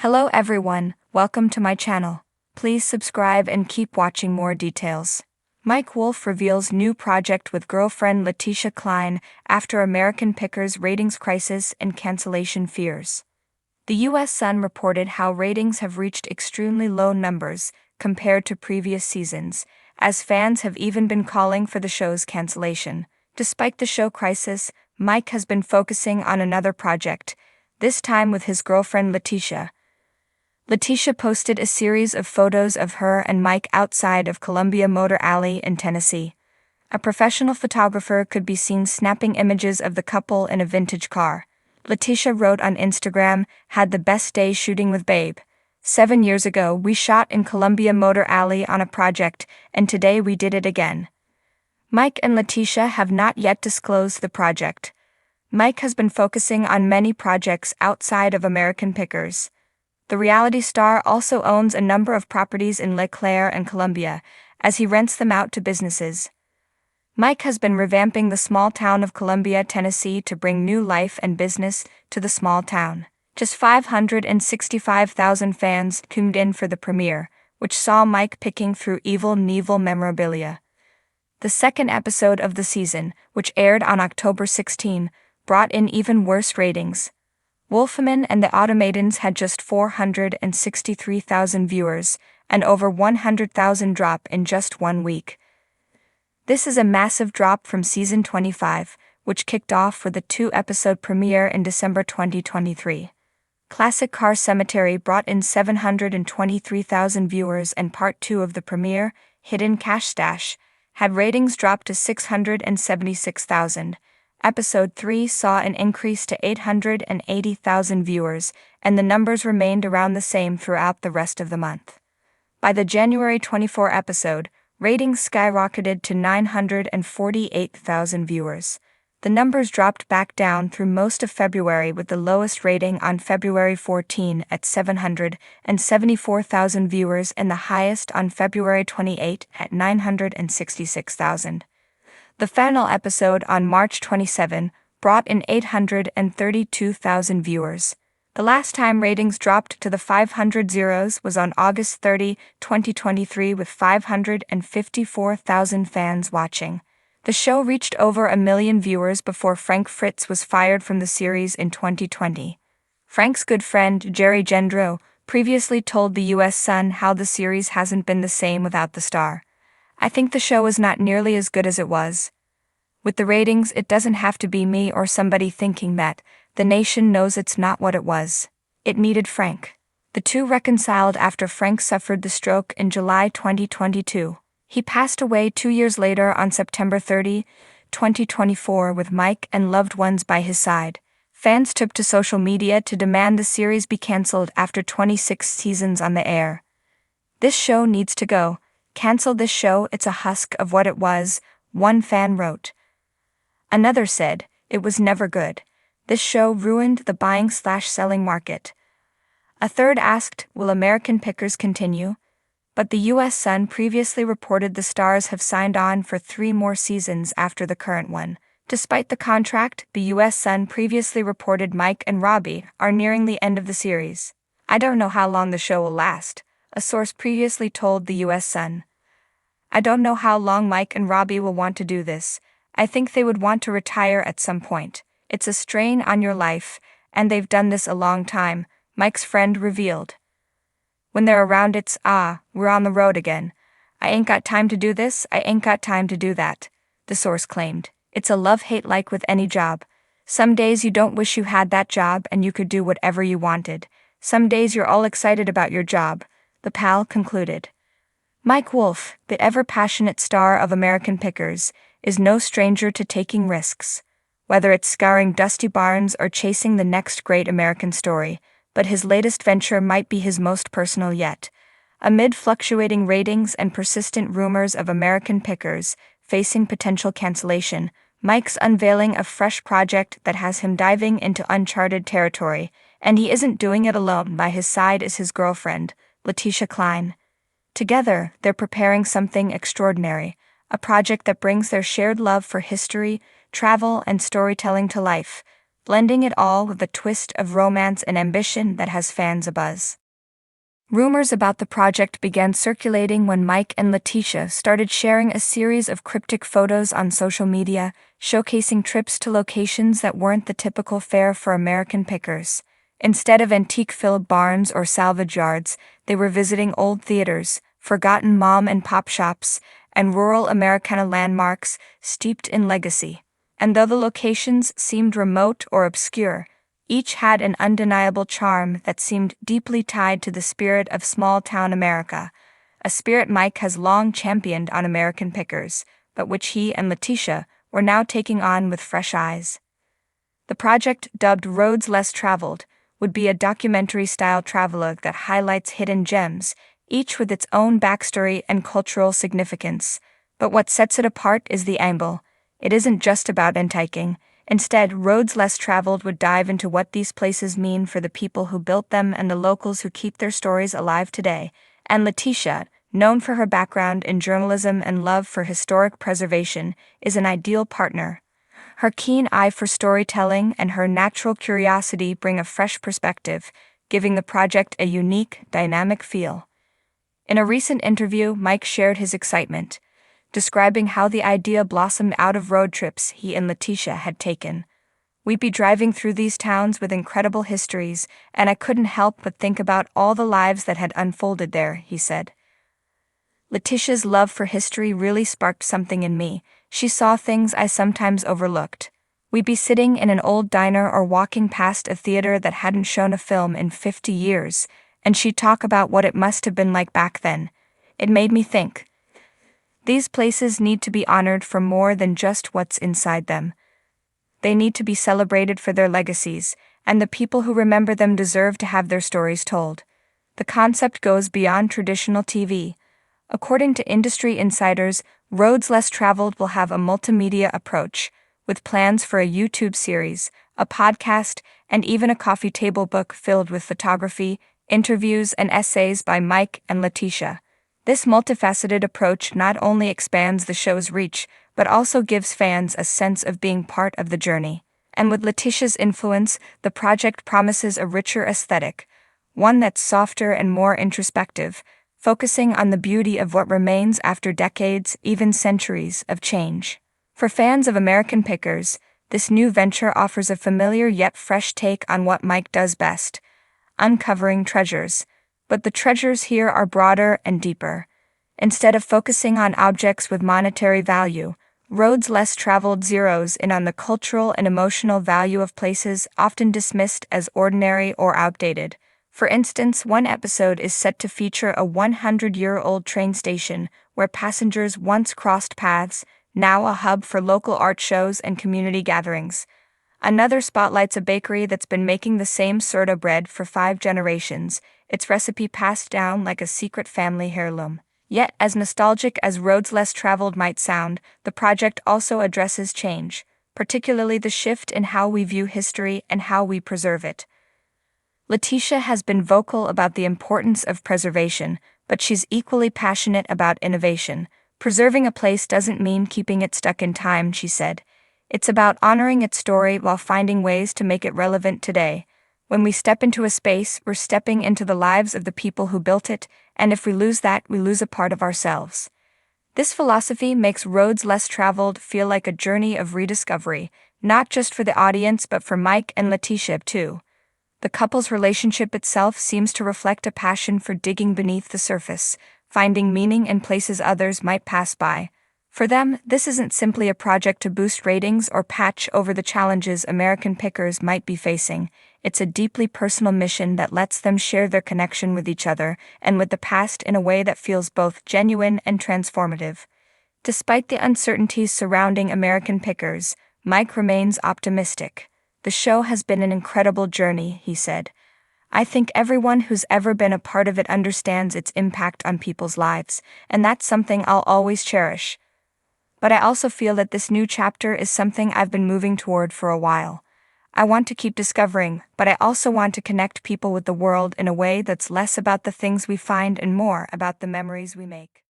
Hello everyone, welcome to my channel. Please subscribe and keep watching more details. Wolfe reveals new project with girlfriend Leticia Cline after American Pickers ratings crisis and cancellation fears. The US Sun reported how ratings have reached extremely low numbers compared to previous seasons, as fans have even been calling for the show's cancellation. Despite the show crisis, Mike has been focusing on another project, this time with his girlfriend Leticia. Leticia posted a series of photos of her and Mike outside of Columbia Motor Alley in Tennessee. A professional photographer could be seen snapping images of the couple in a vintage car. Leticia wrote on Instagram, "Had the best day shooting with babe. 7 years ago we shot in Columbia Motor Alley on a project, and today we did it again." Mike and Leticia have not yet disclosed the project. Mike has been focusing on many projects outside of American Pickers. The reality star also owns a number of properties in Leclerc and Columbia, as he rents them out to businesses. Mike has been revamping the small town of Columbia, Tennessee to bring new life and business to the small town. Just 565,000 fans tuned in for the premiere, which saw Mike picking through Evil Knievel memorabilia. The second episode of the season, which aired on October 16, brought in even worse ratings. Wolfe and the Automatons had just 463,000 viewers, and over 100,000 drop in just 1 week. This is a massive drop from season 25, which kicked off with a 2-episode premiere in December 2023. Classic Car Cemetery brought in 723,000 viewers, and part 2 of the premiere, Hidden Cash Stash, had ratings drop to 676,000. Episode 3 saw an increase to 880,000 viewers, and the numbers remained around the same throughout the rest of the month. By the January 24 episode, ratings skyrocketed to 948,000 viewers. The numbers dropped back down through most of February, with the lowest rating on February 14 at 774,000 viewers and the highest on February 28 at 966,000. The final episode on March 27 brought in 832,000 viewers. The last time ratings dropped to the 500 zeros was on August 30, 2023, with 554,000 fans watching. The show reached over 1 million viewers before Frank Fritz was fired from the series in 2020. Frank's good friend, Jerry Gendreau, previously told the US Sun how the series hasn't been the same without the star. "I think the show is not nearly as good as it was. With the ratings, it doesn't have to be me or somebody thinking that. The nation knows it's not what it was. It needed Frank." The two reconciled after Frank suffered the stroke in July 2022. He passed away 2 years later on September 30, 2024, with Mike and loved ones by his side. Fans took to social media to demand the series be cancelled after 26 seasons on the air. "This show needs to go. Cancel this show, it's a husk of what it was," one fan wrote. Another said, "It was never good. This show ruined the buying/selling market." A third asked, "Will American Pickers continue?" But the US Sun previously reported the stars have signed on for 3 more seasons after the current one. Despite the contract, the US Sun previously reported Mike and Robbie are nearing the end of the series. "I don't know how long the show will last," a source previously told the US Sun. "I don't know how long Mike and Robbie will want to do this. I think they would want to retire at some point. It's a strain on your life, and they've done this a long time," Mike's friend revealed. "When they're around, it's, we're on the road again. I ain't got time to do this, I ain't got time to do that," the source claimed. "It's a love-hate, like with any job. Some days you don't wish you had that job and you could do whatever you wanted. Some days you're all excited about your job," the pal concluded. Mike Wolfe, the ever-passionate star of American Pickers, is no stranger to taking risks. Whether it's scouring dusty barns or chasing the next great American story, but his latest venture might be his most personal yet. Amid fluctuating ratings and persistent rumors of American Pickers facing potential cancellation, Mike's unveiling a fresh project that has him diving into uncharted territory, and he isn't doing it alone. By his side is his girlfriend, Leticia Cline. Together, they're preparing something extraordinary, a project that brings their shared love for history, travel, and storytelling to life. blending it all with a twist of romance and ambition that has fans abuzz. Rumors about the project began circulating when Mike and Leticia started sharing a series of cryptic photos on social media, showcasing trips to locations that weren't the typical fare for American pickers. Instead of antique-filled barns or salvage yards, they were visiting old theaters, forgotten mom-and-pop shops, and rural Americana landmarks steeped in legacy. And though the locations seemed remote or obscure, each had an undeniable charm that seemed deeply tied to the spirit of small-town America, a spirit Mike has long championed on American pickers, but which he and Leticia were now taking on with fresh eyes. The project, dubbed Roads Less Traveled, would be a documentary-style travelogue that highlights hidden gems, each with its own backstory and cultural significance. But what sets it apart is the angle. It isn't just about hitchhiking. Instead, Roads Less Traveled would dive into what these places mean for the people who built them and the locals who keep their stories alive today. And Leticia, known for her background in journalism and love for historic preservation, is an ideal partner. Her keen eye for storytelling and her natural curiosity bring a fresh perspective, giving the project a unique, dynamic feel. In a recent interview, Mike shared his excitement, describing how the idea blossomed out of road trips he and Leticia had taken. "We'd be driving through these towns with incredible histories, and I couldn't help but think about all the lives that had unfolded there," he said. Leticia's love for history really sparked something in me. She saw things I sometimes overlooked. We'd be sitting in an old diner or walking past a theater that hadn't shown a film in 50 years, and she'd talk about what it must have been like back then. It made me think. These places need to be honored for more than just what's inside them. They need to be celebrated for their legacies, and the people who remember them deserve to have their stories told. The concept goes beyond traditional TV. According to industry insiders, Roads Less Traveled will have a multimedia approach, with plans for a YouTube series, a podcast, and even a coffee table book filled with photography, interviews, and essays by Mike and Leticia. This multifaceted approach not only expands the show's reach, but also gives fans a sense of being part of the journey. And with Leticia's influence, the project promises a richer aesthetic, one that's softer and more introspective, focusing on the beauty of what remains after decades, even centuries, of change. For fans of American pickers, this new venture offers a familiar yet fresh take on what Mike does best, uncovering treasures. But the treasures here are broader and deeper. Instead of focusing on objects with monetary value, Roads Less Traveled zeroes in on the cultural and emotional value of places often dismissed as ordinary or outdated. For instance, one episode is set to feature a 100-year-old train station where passengers once crossed paths, now a hub for local art shows and community gatherings. Another spotlights a bakery that's been making the same sourdough bread for 5 generations, its recipe passed down like a secret family heirloom. Yet, as nostalgic as Roads Less Traveled might sound, the project also addresses change, particularly the shift in how we view history and how we preserve it. Leticia has been vocal about the importance of preservation, but she's equally passionate about innovation. Preserving a place doesn't mean keeping it stuck in time, she said. It's about honoring its story while finding ways to make it relevant today. When we step into a space, we're stepping into the lives of the people who built it, and if we lose that, we lose a part of ourselves. This philosophy makes Roads Less Traveled feel like a journey of rediscovery, not just for the audience but for Mike and Leticia too. The couple's relationship itself seems to reflect a passion for digging beneath the surface, finding meaning in places others might pass by. For them, this isn't simply a project to boost ratings or patch over the challenges American pickers might be facing. It's a deeply personal mission that lets them share their connection with each other and with the past in a way that feels both genuine and transformative. Despite the uncertainties surrounding American pickers, Mike remains optimistic. "The show has been an incredible journey," he said. "I think everyone who's ever been a part of it understands its impact on people's lives, and that's something I'll always cherish. But I also feel that this new chapter is something I've been moving toward for a while. I want to keep discovering, but I also want to connect people with the world in a way that's less about the things we find and more about the memories we make."